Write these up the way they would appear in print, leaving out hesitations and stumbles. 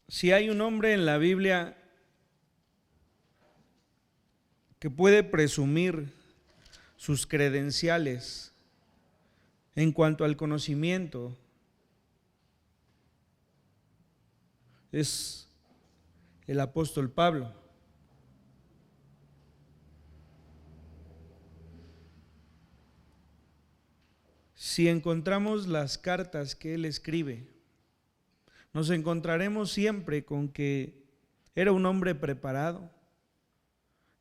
Si hay un hombre en la Biblia que puede presumir sus credenciales en cuanto al conocimiento, es el apóstol Pablo. Si encontramos las cartas que él escribe, nos encontraremos siempre con que era un hombre preparado,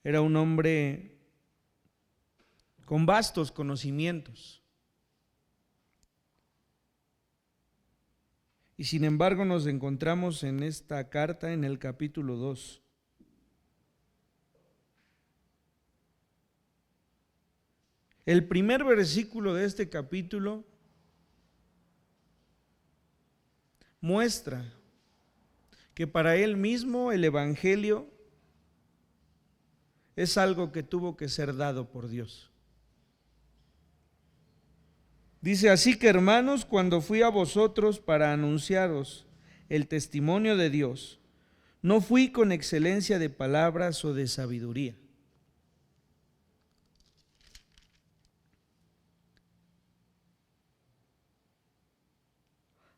era un hombre con vastos conocimientos. Y sin embargo nos encontramos en esta carta en el capítulo 2. El primer versículo de este capítulo muestra que para él mismo el evangelio es algo que tuvo que ser dado por Dios. Dice: así que, hermanos, cuando fui a vosotros para anunciaros el testimonio de Dios, no fui con excelencia de palabras o de sabiduría.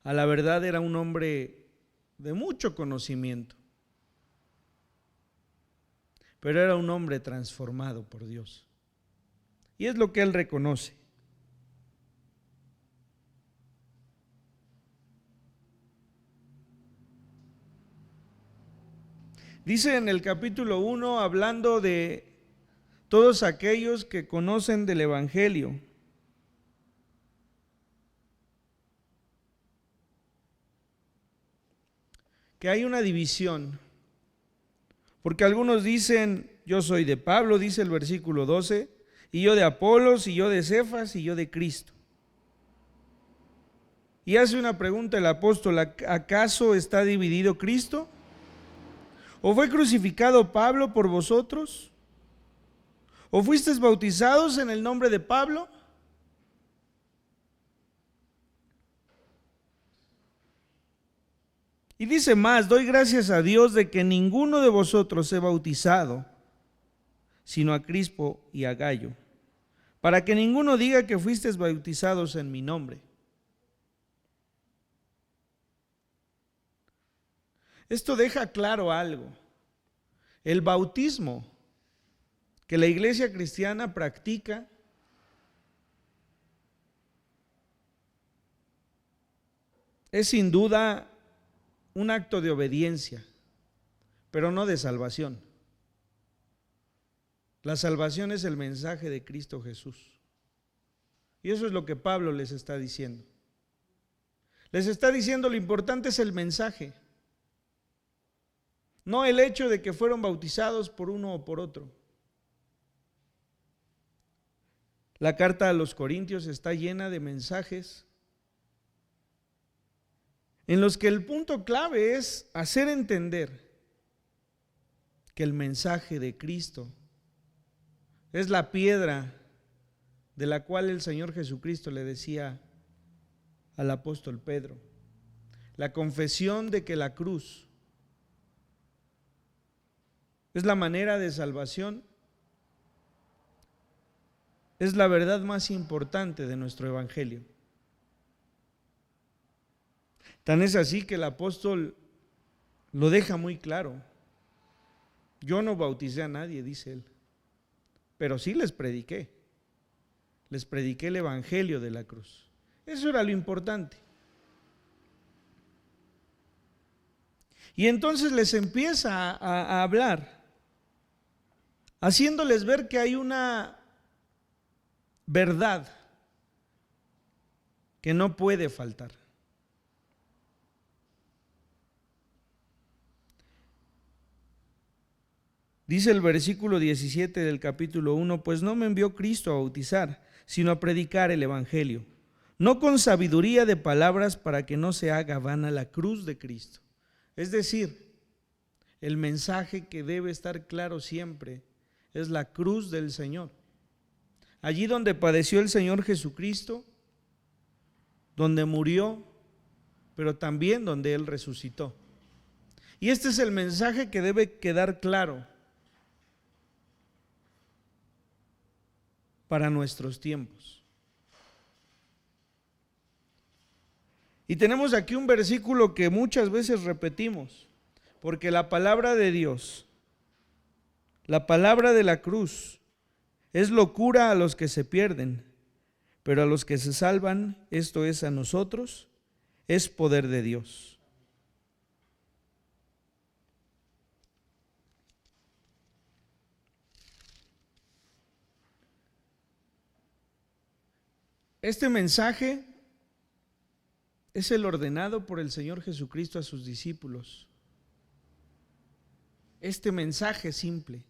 A la verdad era un hombre de mucho conocimiento, pero era un hombre transformado por Dios. Y es lo que él reconoce. Dice en el capítulo 1, hablando de todos aquellos que conocen del Evangelio, que hay una división, porque algunos dicen: yo soy de Pablo, dice el versículo 12, y yo de Apolos, y yo de Cefas, y yo de Cristo. Y hace una pregunta el apóstol: ¿acaso está dividido Cristo? ¿O fue crucificado Pablo por vosotros? ¿O fuisteis bautizados en el nombre de Pablo? Y dice más: doy gracias a Dios de que ninguno de vosotros he bautizado, sino a Crispo y a Gayo, para que ninguno diga que fuisteis bautizados en mi nombre. Esto deja claro algo. El bautismo que la iglesia cristiana practica es sin duda un acto de obediencia, pero no de salvación. La salvación es el mensaje de Cristo Jesús. Y eso es lo que Pablo les está diciendo. Les está diciendo: lo importante es el mensaje, no el hecho de que fueron bautizados por uno o por otro. La carta a los Corintios está llena de mensajes en los que el punto clave es hacer entender que el mensaje de Cristo es la piedra de la cual el Señor Jesucristo le decía al apóstol Pedro. La confesión de que la cruz es la manera de salvación, es la verdad más importante de nuestro evangelio. Tan es así que el apóstol lo deja muy claro. Yo no bauticé a nadie, dice él, pero sí les prediqué el evangelio de la cruz. Eso era lo importante. Y entonces les empieza a hablar, haciéndoles ver que hay una verdad que no puede faltar. Dice el versículo 17 del capítulo 1: pues no me envió Cristo a bautizar, sino a predicar el evangelio, no con sabiduría de palabras, para que no se haga vana la cruz de Cristo. Es decir, el mensaje que debe estar claro siempre es la cruz del Señor. Allí donde padeció el Señor Jesucristo, donde murió, pero también donde Él resucitó. Y este es el mensaje que debe quedar claro para nuestros tiempos. Y tenemos aquí un versículo que muchas veces repetimos, porque la palabra de Dios, la palabra de la cruz, es locura a los que se pierden, pero a los que se salvan, esto es a nosotros, es poder de Dios. Este mensaje es el ordenado por el Señor Jesucristo a sus discípulos. Este mensaje simple,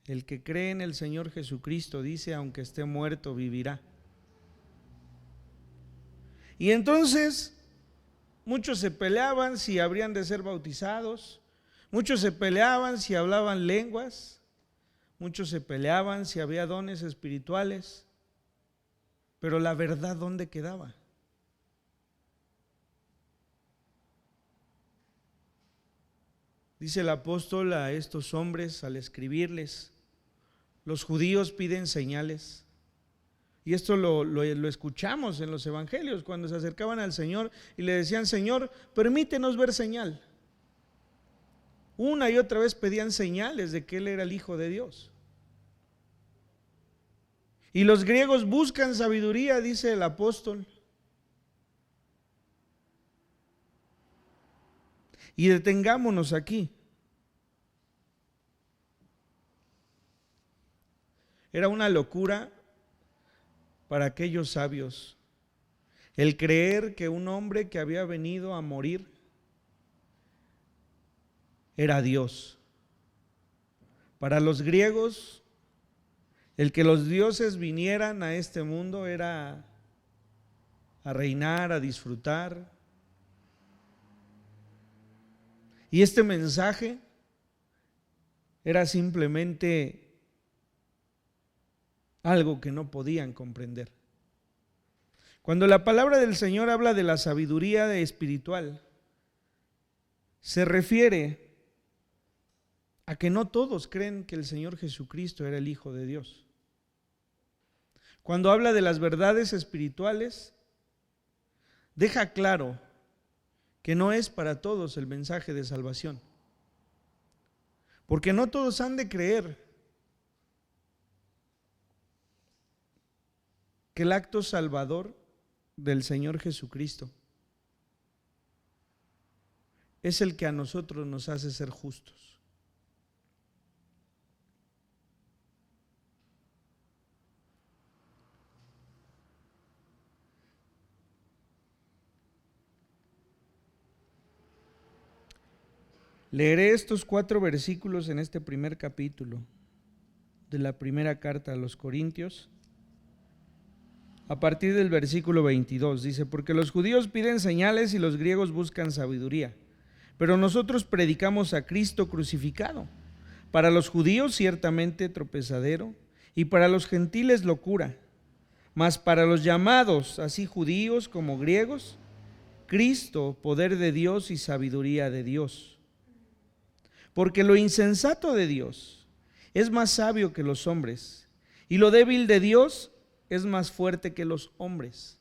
el que cree en el Señor Jesucristo, dice, aunque esté muerto, vivirá. Y entonces, muchos se peleaban si habrían de ser bautizados, muchos se peleaban si hablaban lenguas, muchos se peleaban si había dones espirituales, pero la verdad, ¿dónde quedaba? Dice el apóstol a estos hombres al escribirles, los judíos piden señales. Y esto lo escuchamos en los evangelios, cuando se acercaban al Señor y le decían, Señor, permítenos ver señal. Una y otra vez pedían señales de que Él era el Hijo de Dios. Y los griegos buscan sabiduría, dice el apóstol. Y detengámonos aquí. Era una locura para aquellos sabios el creer que un hombre que había venido a morir era Dios. Para los griegos, el que los dioses vinieran a este mundo era a reinar, a disfrutar. Y este mensaje era simplemente algo que no podían comprender. Cuando la palabra del Señor habla de la sabiduría espiritual, se refiere a que no todos creen que el Señor Jesucristo era el Hijo de Dios. Cuando habla de las verdades espirituales, deja claro que no es para todos el mensaje de salvación. Porque no todos han de creer que el acto salvador del Señor Jesucristo es el que a nosotros nos hace ser justos. Leeré estos 4 versículos en este primer capítulo de la primera carta a los Corintios. A partir del versículo 22 dice, porque los judíos piden señales y los griegos buscan sabiduría, pero nosotros predicamos a Cristo crucificado. Para los judíos ciertamente tropezadero y para los gentiles locura, mas para los llamados, así judíos como griegos, Cristo, poder de Dios y sabiduría de Dios. Porque lo insensato de Dios es más sabio que los hombres, y lo débil de Dios es más fuerte que los hombres.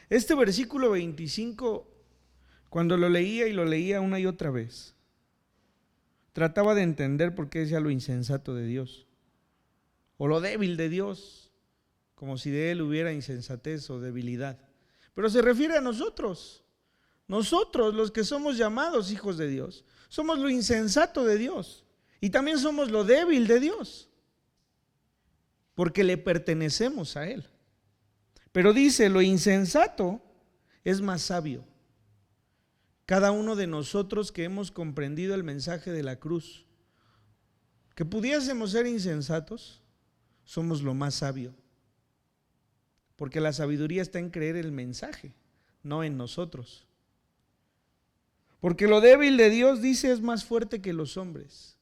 Este versículo 25, cuando lo leía una y otra vez, trataba de entender por qué decía lo insensato de Dios, o lo débil de Dios, como si de Él hubiera insensatez o debilidad. Pero se refiere a nosotros los que somos llamados hijos de Dios. Somos lo insensato de Dios y también somos lo débil de Dios, porque le pertenecemos a Él. Pero dice, lo insensato es más sabio. Cada uno de nosotros que hemos comprendido el mensaje de la cruz, que pudiésemos ser insensatos, somos lo más sabio. Porque la sabiduría está en creer el mensaje, no en nosotros. Porque lo débil de Dios, dice, es más fuerte que los hombres.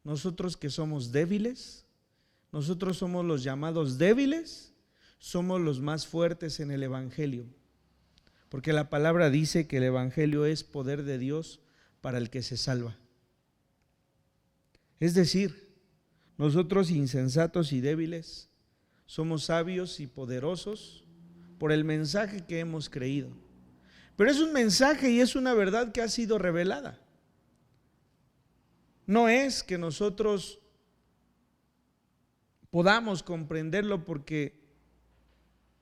Nosotros que somos débiles, nosotros somos los llamados débiles, somos los más fuertes en el Evangelio. porque la palabra dice que el evangelio es poder de Dios para el que se salva. Es decir, nosotros insensatos y débiles somos sabios y poderosos por el mensaje que hemos creído. Pero es un mensaje y es una verdad que ha sido revelada. No es que nosotros podamos comprenderlo porque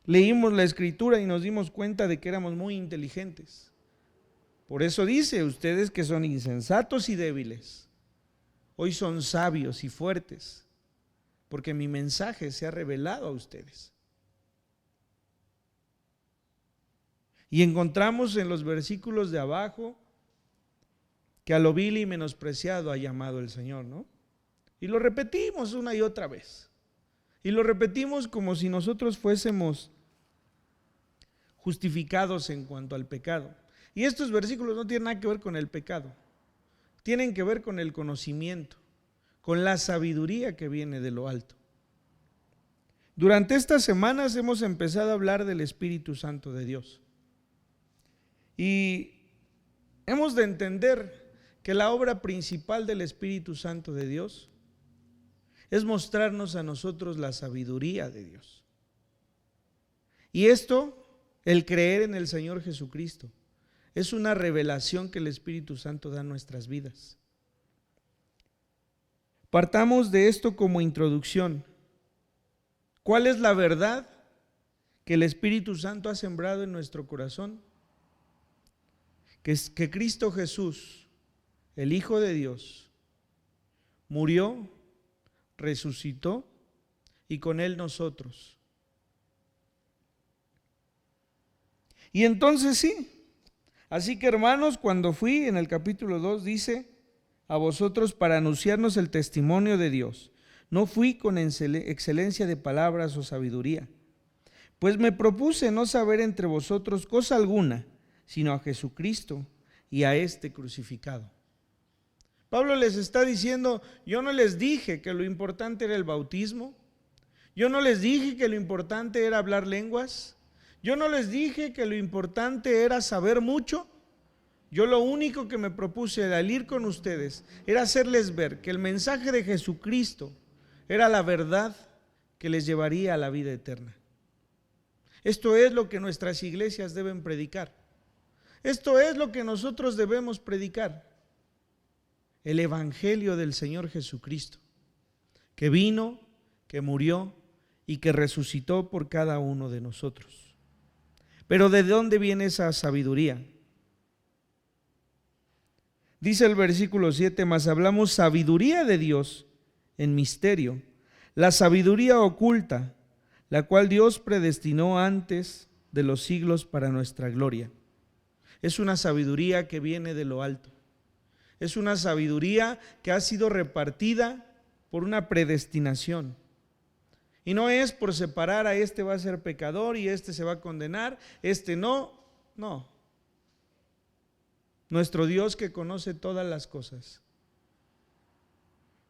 leímos la Escritura y nos dimos cuenta de que éramos muy inteligentes. Por eso dice, ustedes que son insensatos y débiles, hoy son sabios y fuertes, porque mi mensaje se ha revelado a ustedes. Y encontramos en los versículos de abajo que a lo vil y menospreciado ha llamado el Señor, ¿no? Y lo repetimos una y otra vez. Y lo repetimos como si nosotros fuésemos justificados en cuanto al pecado. Y estos versículos no tienen nada que ver con el pecado. Tienen que ver con el conocimiento, con la sabiduría que viene de lo alto. Durante estas semanas hemos empezado a hablar del Espíritu Santo de Dios. Y hemos de entender que la obra principal del Espíritu Santo de Dios es mostrarnos a nosotros la sabiduría de Dios. Y esto, el creer en el Señor Jesucristo, es una revelación que el Espíritu Santo da a nuestras vidas. Partamos de esto como introducción. ¿Cuál es la verdad que el Espíritu Santo ha sembrado en nuestro corazón? Que Cristo Jesús, el Hijo de Dios, murió, resucitó y con Él nosotros. Y entonces sí, así que hermanos, cuando fui en el capítulo 2 dice, a vosotros para anunciarnos el testimonio de Dios, no fui con excelencia de palabras o sabiduría, pues me propuse no saber entre vosotros cosa alguna, sino a Jesucristo y a este crucificado. Pablo les está diciendo, yo no les dije que lo importante era el bautismo, yo no les dije que lo importante era hablar lenguas, yo no les dije que lo importante era saber mucho. Yo lo único que me propuse al ir con ustedes era hacerles ver que el mensaje de Jesucristo era la verdad que les llevaría a la vida eterna. Esto es lo que nuestras iglesias deben predicar. Esto es lo que nosotros debemos predicar. El evangelio del Señor Jesucristo, que vino, que murió y que resucitó por cada uno de nosotros. Pero ¿de dónde viene esa sabiduría? Dice el versículo 7, mas hablamos sabiduría de Dios en misterio, la sabiduría oculta, la cual Dios predestinó antes de los siglos para nuestra gloria. Es una sabiduría que viene de lo alto. Es una sabiduría que ha sido repartida por una predestinación. Y no es por separar a este va a ser pecador y este se va a condenar, este no, no. Nuestro Dios que conoce todas las cosas.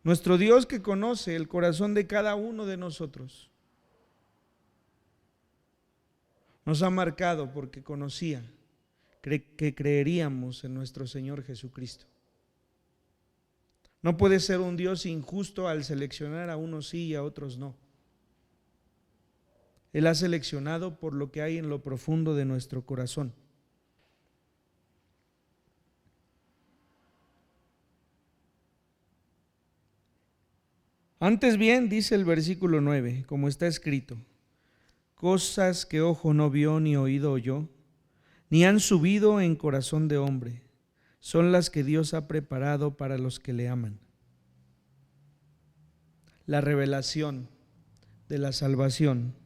Nuestro Dios que conoce el corazón de cada uno de nosotros. Nos ha marcado porque conocía que creeríamos en nuestro Señor Jesucristo. No puede ser un Dios injusto al seleccionar a unos sí y a otros no. Él ha seleccionado por lo que hay en lo profundo de nuestro corazón. Antes bien, dice el versículo 9, como está escrito, cosas que ojo no vio ni oído oyó, ni han subido en corazón de hombre, son las que Dios ha preparado para los que le aman. La revelación de la salvación,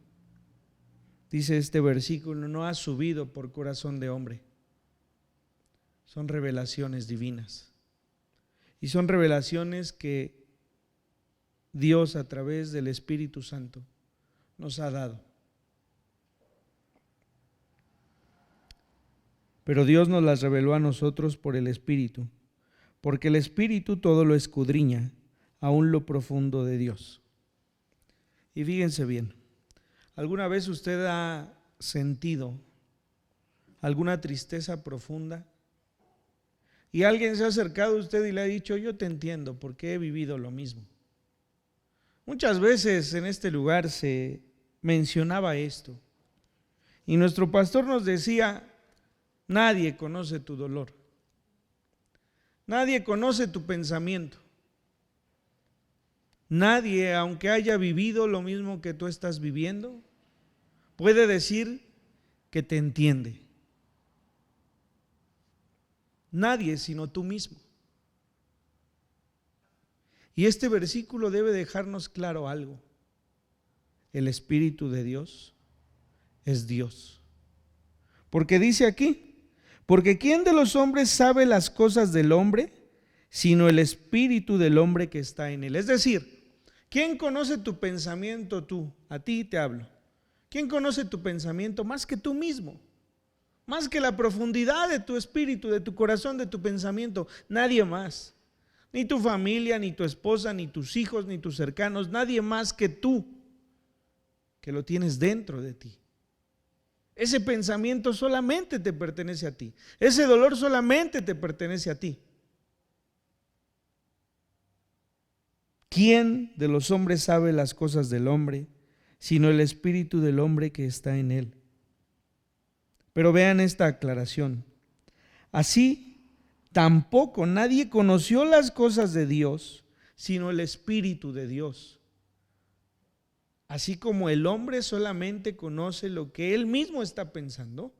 dice este versículo, no ha subido por corazón de hombre. Son revelaciones divinas. Y son revelaciones que Dios a través del Espíritu Santo nos ha dado. Pero Dios nos las reveló a nosotros por el Espíritu, porque el Espíritu todo lo escudriña, aún lo profundo de Dios. Y fíjense bien, ¿alguna vez usted ha sentido alguna tristeza profunda, y alguien se ha acercado a usted y le ha dicho: yo te entiendo porque he vivido lo mismo. Muchas veces en este lugar se mencionaba esto, y nuestro pastor nos decía: nadie conoce tu dolor, nadie conoce tu pensamiento, nadie, aunque haya vivido lo mismo que tú estás viviendo, puede decir que te entiende. Nadie sino tú mismo. Y este versículo debe dejarnos claro algo: el Espíritu de Dios es Dios. Porque dice aquí: porque ¿quién de los hombres sabe las cosas del hombre sino el Espíritu del hombre que está en él? Es decir, ¿quién conoce tu pensamiento? Tú, a ti te hablo. ¿Quién conoce tu pensamiento más que tú mismo? Más que la profundidad de tu espíritu, de tu corazón, de tu pensamiento. Nadie más. Ni tu familia, ni tu esposa, ni tus hijos, ni tus cercanos. Nadie más que tú, que lo tienes dentro de ti. Ese pensamiento solamente te pertenece a ti. Ese dolor solamente te pertenece a ti. ¿Quién de los hombres sabe las cosas del hombre sino el Espíritu del hombre que está en él? Pero vean esta aclaración: así tampoco nadie conoció las cosas de Dios sino el Espíritu de Dios. Así como el hombre solamente conoce lo que él mismo está pensando,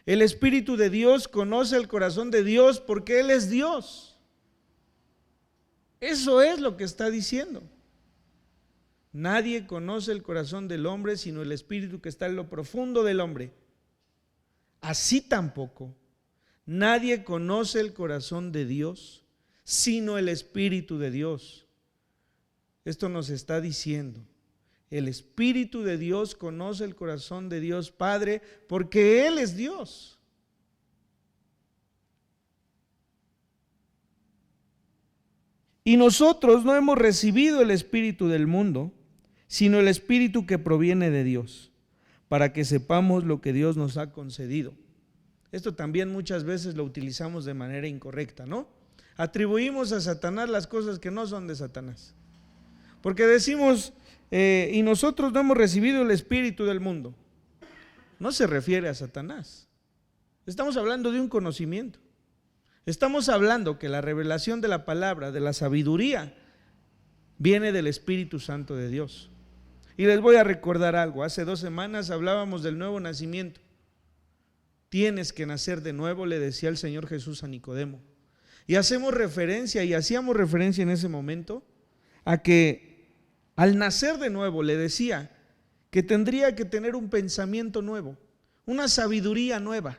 el Espíritu de Dios conoce el corazón de Dios porque Él es Dios. Eso es lo que está diciendo. Nadie conoce el corazón del hombre sino el Espíritu que está en lo profundo del hombre. Así tampoco nadie conoce el corazón de Dios sino el Espíritu de Dios. Esto nos está diciendo: el Espíritu de Dios conoce el corazón de Dios Padre porque Él es Dios. Y nosotros no hemos recibido el espíritu del mundo, sino el Espíritu que proviene de Dios, para que sepamos lo que Dios nos ha concedido. Esto también muchas veces lo utilizamos de manera incorrecta, ¿no? Atribuimos a Satanás las cosas que no son de Satanás. Porque decimos, y nosotros no hemos recibido el espíritu del mundo. No se refiere a Satanás. Estamos hablando de un conocimiento. Estamos hablando que la revelación de la palabra, de la sabiduría, viene del Espíritu Santo de Dios. Y les voy a recordar algo. Hace 2 semanas hablábamos del nuevo nacimiento. Tienes que nacer de nuevo, le decía el Señor Jesús a Nicodemo. Y hacíamos referencia en ese momento a que al nacer de nuevo le decía que tendría que tener un pensamiento nuevo, una sabiduría nueva.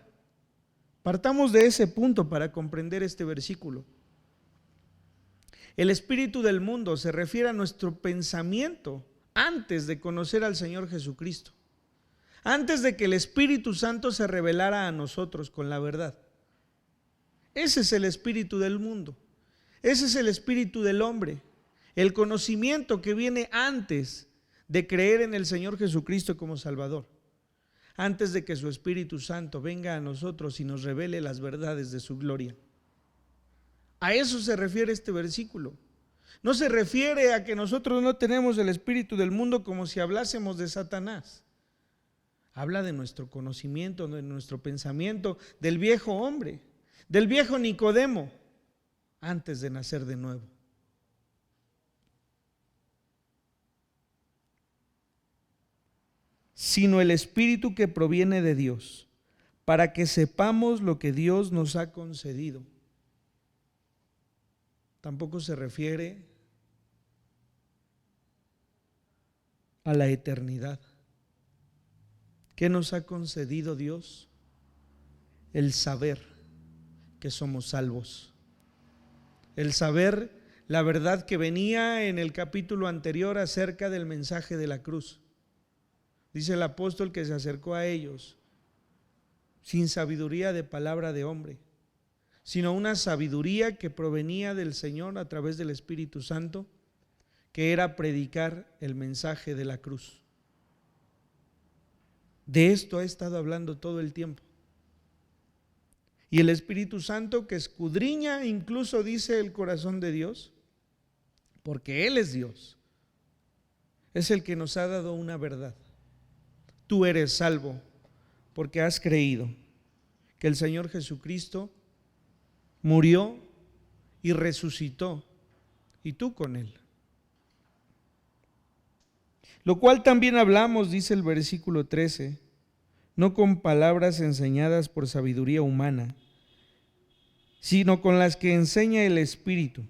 Partamos de ese punto para comprender este versículo. El espíritu del mundo se refiere a nuestro pensamiento antes de conocer al Señor Jesucristo, antes de que el Espíritu Santo se revelara a nosotros con la verdad. Ese es el espíritu del mundo, ese es el espíritu del hombre, el conocimiento que viene antes de creer en el Señor Jesucristo como Salvador, antes de que su Espíritu Santo venga a nosotros y nos revele las verdades de su gloria. A eso se refiere este versículo. No se refiere a que nosotros no tenemos el espíritu del mundo como si hablásemos de Satanás. Habla de nuestro conocimiento, de nuestro pensamiento, del viejo hombre, del viejo Nicodemo, antes de nacer de nuevo. Sino el espíritu que proviene de Dios, para que sepamos lo que Dios nos ha concedido. Tampoco se refiere a la eternidad. ¿Qué nos ha concedido Dios? El saber que somos salvos. El saber la verdad que venía en el capítulo anterior acerca del mensaje de la cruz. Dice el apóstol que se acercó a ellos sin sabiduría de palabra de hombre, sino una sabiduría que provenía del Señor a través del Espíritu Santo, que era predicar el mensaje de la cruz. De esto ha estado hablando todo el tiempo. Y el Espíritu Santo que escudriña, incluso dice el corazón de Dios, porque Él es Dios, es el que nos ha dado una verdad. Tú eres salvo porque has creído que el Señor Jesucristo murió y resucitó, y tú con Él. Lo cual también hablamos, dice el versículo 13, no con palabras enseñadas por sabiduría humana, sino con las que enseña el Espíritu,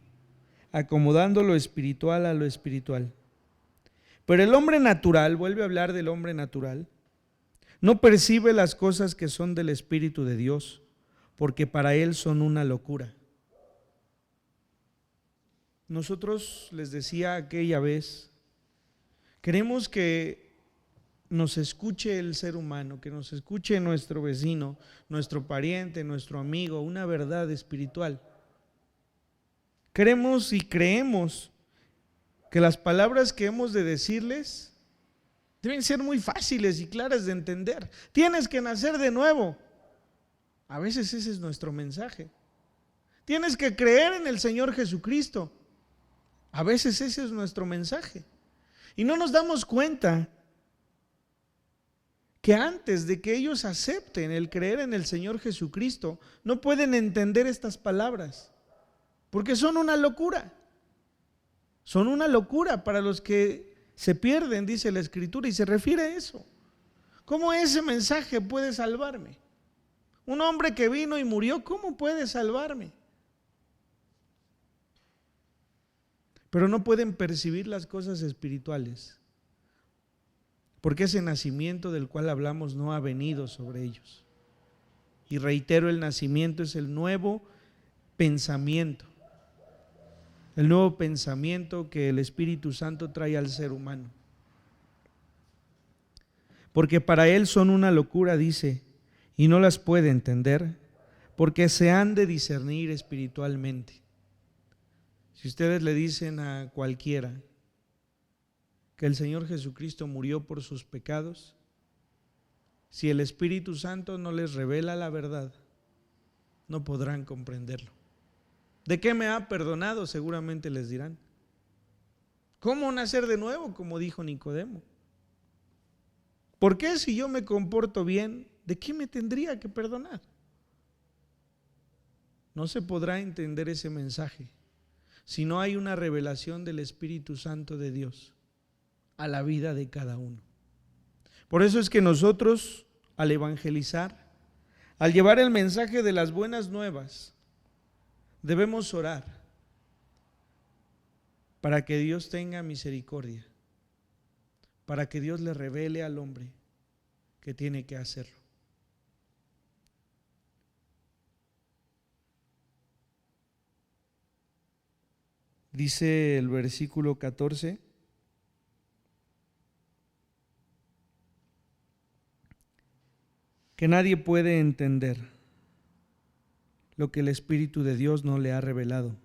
acomodando lo espiritual a lo espiritual. Pero el hombre natural, vuelve a hablar del hombre natural, no percibe las cosas que son del Espíritu de Dios, porque para él son una locura. Nosotros, les decía aquella vez, queremos que nos escuche el ser humano, que nos escuche nuestro vecino, nuestro pariente, nuestro amigo, una verdad espiritual. Queremos y creemos que las palabras que hemos de decirles deben ser muy fáciles y claras de entender. Tienes que nacer de nuevo. A veces ese es nuestro mensaje. Tienes que creer en el Señor Jesucristo. A veces ese es nuestro mensaje. Y no nos damos cuenta que antes de que ellos acepten el creer en el Señor Jesucristo, no pueden entender estas palabras, porque son una locura. Son una locura para los que se pierden, dice la Escritura, y se refiere a eso. ¿Cómo ese mensaje puede salvarme? Un hombre que vino y murió, ¿cómo puede salvarme? Pero no pueden percibir las cosas espirituales, porque ese nacimiento del cual hablamos no ha venido sobre ellos. Y reitero, el nacimiento es el nuevo pensamiento. El nuevo pensamiento que el Espíritu Santo trae al ser humano. Porque para él son una locura, dice, y no las puede entender, porque se han de discernir espiritualmente. Si ustedes le dicen a cualquiera que el Señor Jesucristo murió por sus pecados, si el Espíritu Santo no les revela la verdad, no podrán comprenderlo. ¿De qué me ha perdonado? Seguramente les dirán. ¿Cómo nacer de nuevo? Como dijo Nicodemo. ¿Por qué si yo me comporto bien, de qué me tendría que perdonar? No se podrá entender ese mensaje si no hay una revelación del Espíritu Santo de Dios a la vida de cada uno. Por eso es que nosotros, al evangelizar, al llevar el mensaje de las buenas nuevas, debemos orar para que Dios tenga misericordia, para que Dios le revele al hombre que tiene que hacerlo. Dice el versículo 14, que nadie puede entender lo que el Espíritu de Dios no le ha revelado.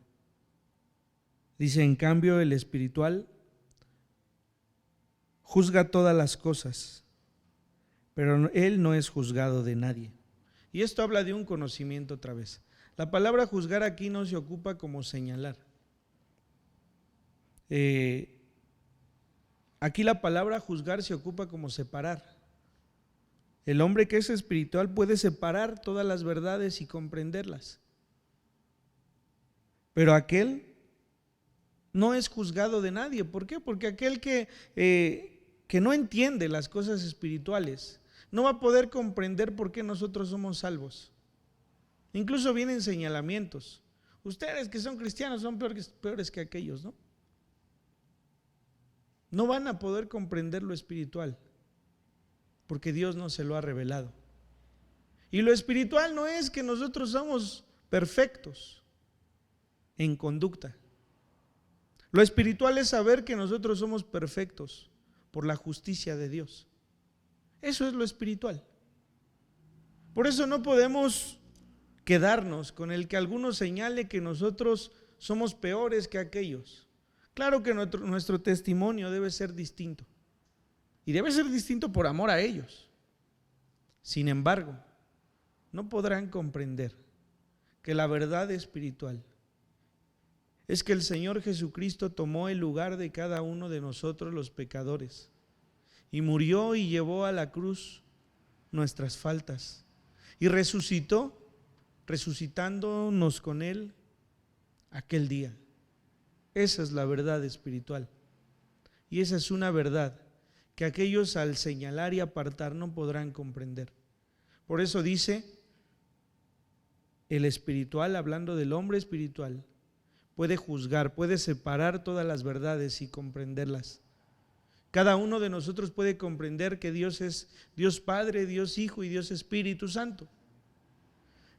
Dice, en cambio, el espiritual juzga todas las cosas, pero él no es juzgado de nadie. Y esto habla de un conocimiento otra vez. La palabra juzgar aquí no se ocupa como señalar. Aquí la palabra juzgar se ocupa como separar. El hombre que es espiritual puede separar todas las verdades y comprenderlas. Pero aquel no es juzgado de nadie. ¿Por qué? Porque aquel que no entiende las cosas espirituales no va a poder comprender por qué nosotros somos salvos. Incluso vienen señalamientos. Ustedes que son cristianos son peores que aquellos, ¿no? No van a poder comprender lo espiritual, porque Dios no se lo ha revelado. Y lo espiritual no es que nosotros somos perfectos en conducta. Lo espiritual es saber que nosotros somos perfectos por la justicia de Dios. Eso es lo espiritual. Por eso no podemos quedarnos con el que alguno señale que nosotros somos peores que aquellos. Claro que nuestro testimonio debe ser distinto. Y debe ser distinto por amor a ellos. Sin embargo, no podrán comprender que la verdad espiritual es que el Señor Jesucristo tomó el lugar de cada uno de nosotros los pecadores y murió y llevó a la cruz nuestras faltas y resucitó, resucitándonos con Él aquel día. Esa es la verdad espiritual y esa es una verdad que aquellos al señalar y apartar no podrán comprender. Por eso dice, el espiritual, hablando del hombre espiritual, puede juzgar, puede separar todas las verdades y comprenderlas. Cada uno de nosotros puede comprender que Dios es Dios Padre, Dios Hijo y Dios Espíritu Santo.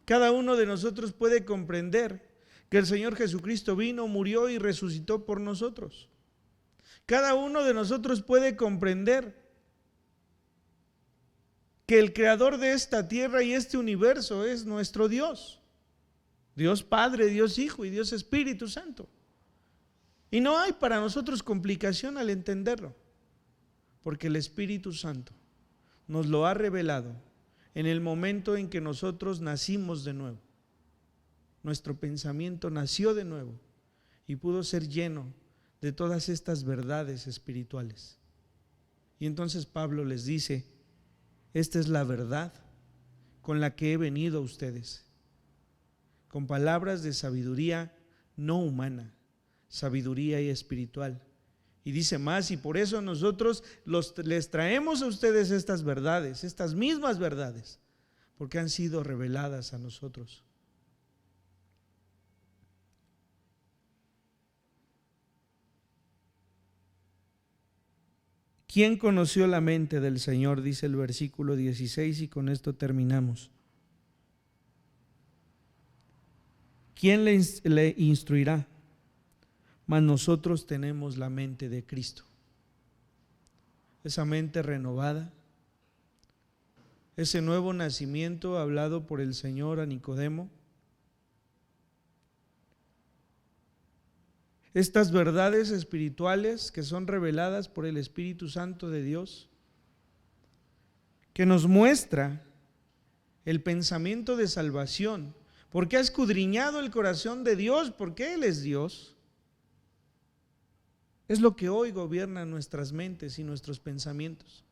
Cada uno de nosotros puede comprender que el Señor Jesucristo vino, murió y resucitó por nosotros. Cada uno de nosotros puede comprender que el creador de esta tierra y este universo es nuestro Dios. Dios Padre, Dios Hijo y Dios Espíritu Santo. Y no hay para nosotros complicación al entenderlo, porque el Espíritu Santo nos lo ha revelado en el momento en que nosotros nacimos de nuevo. Nuestro pensamiento nació de nuevo y pudo ser lleno de todas estas verdades espirituales. Y entonces Pablo les dice, esta es la verdad con la que he venido a ustedes, con palabras de sabiduría no humana, sabiduría y espiritual. Y dice más, y por eso nosotros les traemos a ustedes estas verdades, estas mismas verdades, porque han sido reveladas a nosotros. ¿Quién conoció la mente del Señor? Dice el versículo 16 y con esto terminamos. ¿Quién le instruirá? Mas nosotros tenemos la mente de Cristo. Esa mente renovada, ese nuevo nacimiento hablado por el Señor a Nicodemo, estas verdades espirituales que son reveladas por el Espíritu Santo de Dios, que nos muestra el pensamiento de salvación, porque ha escudriñado el corazón de Dios, porque Él es Dios. Es lo que hoy gobierna nuestras mentes y nuestros pensamientos.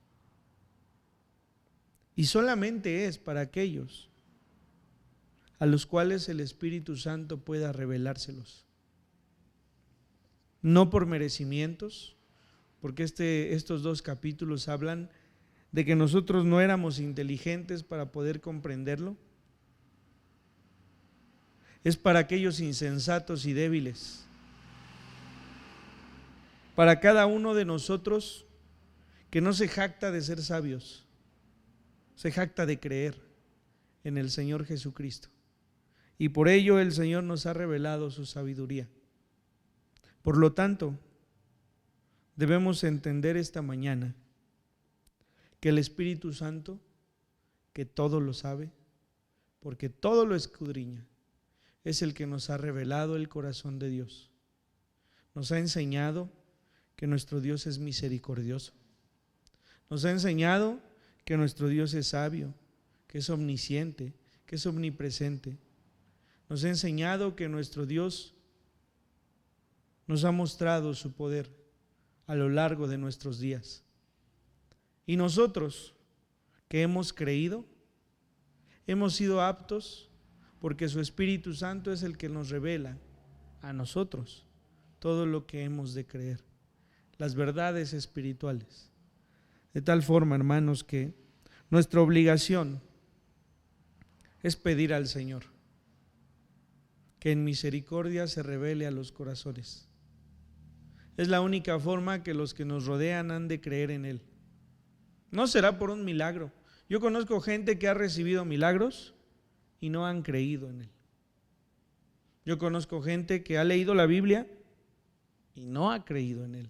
Y solamente es para aquellos a los cuales el Espíritu Santo pueda revelárselos. No por merecimientos, porque estos dos capítulos hablan de que nosotros no éramos inteligentes para poder comprenderlo. Es para aquellos insensatos y débiles. Para cada uno de nosotros que no se jacta de ser sabios, se jacta de creer en el Señor Jesucristo. Y por ello el Señor nos ha revelado su sabiduría. Por lo tanto, debemos entender esta mañana que el Espíritu Santo, que todo lo sabe, porque todo lo escudriña, es el que nos ha revelado el corazón de Dios. Nos ha enseñado que nuestro Dios es misericordioso. Nos ha enseñado que nuestro Dios es sabio, que es omnisciente, que es omnipresente. Nos ha enseñado que nuestro Dios nos ha mostrado su poder a lo largo de nuestros días. Y nosotros que hemos creído, hemos sido aptos porque su Espíritu Santo es el que nos revela a nosotros todo lo que hemos de creer, las verdades espirituales. De tal forma, hermanos, que nuestra obligación es pedir al Señor que en misericordia se revele a los corazones. Es la única forma que los que nos rodean han de creer en Él. No será por un milagro. Yo conozco gente que ha recibido milagros y no han creído en Él. Yo conozco gente que ha leído la Biblia y no ha creído en Él.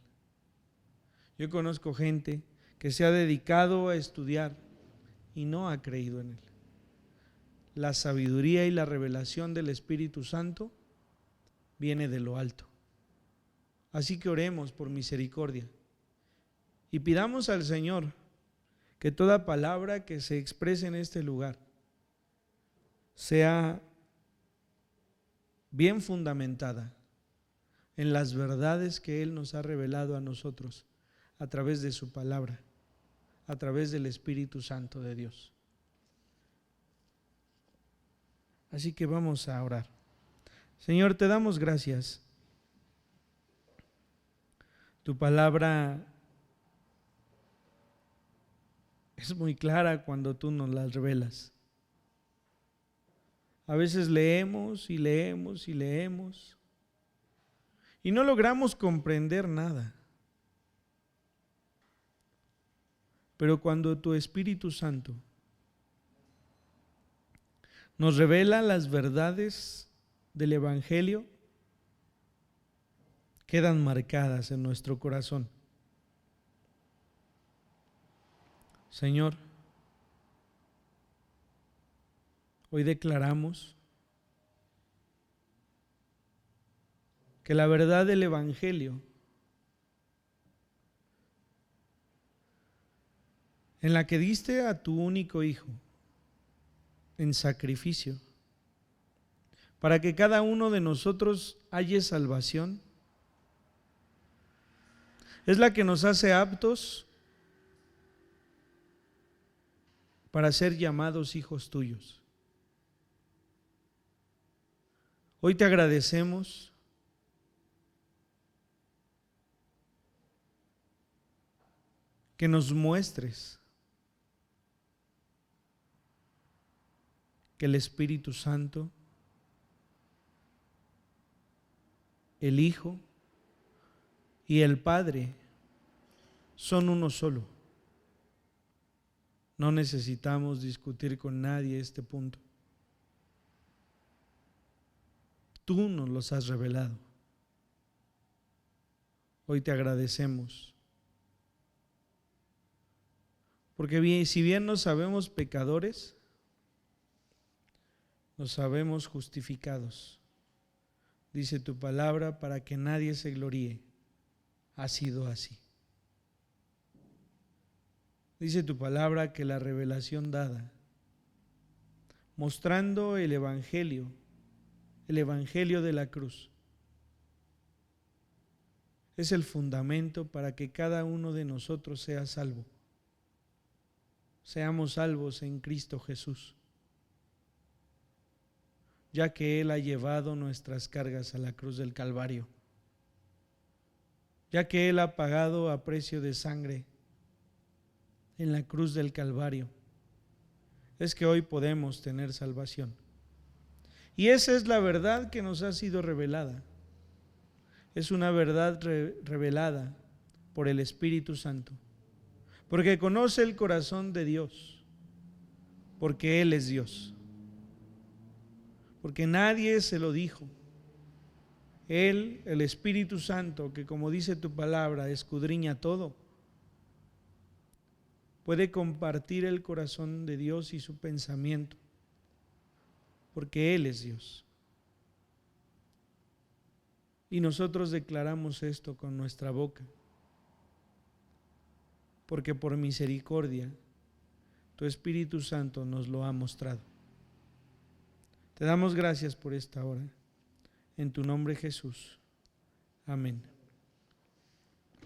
Yo conozco gente que se ha dedicado a estudiar y no ha creído en Él. La sabiduría y la revelación del Espíritu Santo viene de lo alto. Así que oremos por misericordia y pidamos al Señor que toda palabra que se exprese en este lugar sea bien fundamentada en las verdades que Él nos ha revelado a nosotros a través de su palabra, a través del Espíritu Santo de Dios. Así que vamos a orar. Señor, te damos gracias. Tu palabra es muy clara cuando tú nos la revelas. A veces leemos y leemos y leemos y no logramos comprender nada. Pero cuando tu Espíritu Santo nos revela las verdades del Evangelio, quedan marcadas en nuestro corazón. Señor, hoy declaramos que la verdad del Evangelio, en la que diste a tu único Hijo en sacrificio, para que cada uno de nosotros halle salvación, es la que nos hace aptos para ser llamados hijos tuyos. Hoy te agradecemos que nos muestres que el Espíritu Santo, el Hijo y el Padre son uno solo. No necesitamos discutir con nadie este punto. Tú nos los has revelado. Hoy te agradecemos. Porque si bien nos sabemos pecadores, nos sabemos justificados. Dice tu palabra, para que nadie se gloríe. Ha sido así. Dice tu palabra que la revelación dada, mostrando el Evangelio de la cruz, es el fundamento para que cada uno de nosotros sea salvo. Seamos salvos en Cristo Jesús, ya que Él ha llevado nuestras cargas a la cruz del Calvario, ya que Él ha pagado a precio de sangre en la cruz del Calvario, es que hoy podemos tener salvación. Y esa es la verdad que nos ha sido revelada. Es una verdad revelada por el Espíritu Santo, porque conoce el corazón de Dios, porque Él es Dios, porque nadie se lo dijo. Él, el Espíritu Santo, que como dice tu palabra, escudriña todo, puede compartir el corazón de Dios y su pensamiento, porque Él es Dios. Y nosotros declaramos esto con nuestra boca, porque por misericordia tu Espíritu Santo nos lo ha mostrado. Te damos gracias por esta hora. En tu nombre, Jesús. Amén.